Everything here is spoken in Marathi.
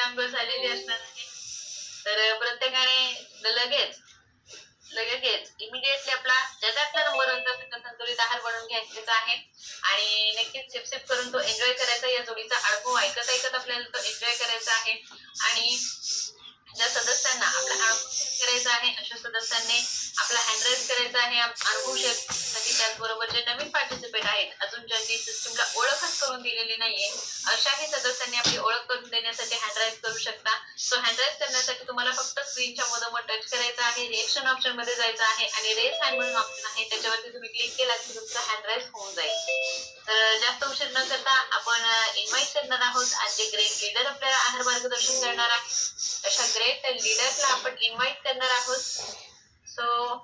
अंघोळ झालेली असणार आहे. तर प्रत्येकाने लगेच इमिडिएटली आपला ज्याचा नंबर होता त्याचा संतुलित आहार बनवून घ्यायचा आहे आणि नक्कीच सिप करून तो एन्जॉय करायचा. या जोडीचा अनुभव ऐकत ऐकत आपल्याला तो एन्जॉय करायचा आहे आणि ज्या सदस्यांना आपला अनुभव शेअर करायचा आहे अशा सदस्यांनी आपला हँड राईज करायचा आहे अनुभव शेअर करण्यासाठी. त्याचबरोबर जे नवीन पार्टिसिपेट आहेत अजून ज्यांनी सिस्टीमला ओळखच करून दिलेली नाहीये अशाही सदस्यांनी आपली ओळख करून देण्यासाठी हँड राईज करू शकता. सो हँड राईज करण्यासाठी तुम्हाला फक्त स्क्रीनच्या मधोमध टच करायचं आहे, रिएक्शन ऑप्शन मध्ये जायचं आहे आणि रेस हँड म्हणून ऑप्शन आहे त्याच्यावरती तुम्ही क्लिक केला की तुमचा हँड राईज होऊन जाईल. तर जास्त उशीर न करता आपण इन्व्हाइट करणार आहोत आज जे ग्रेट लीडर आपल्याला आहार मार्गदर्शन करणार आहे अशा ग्रेट लीडरला आपण इन्व्हाइट करणार आहोत. सो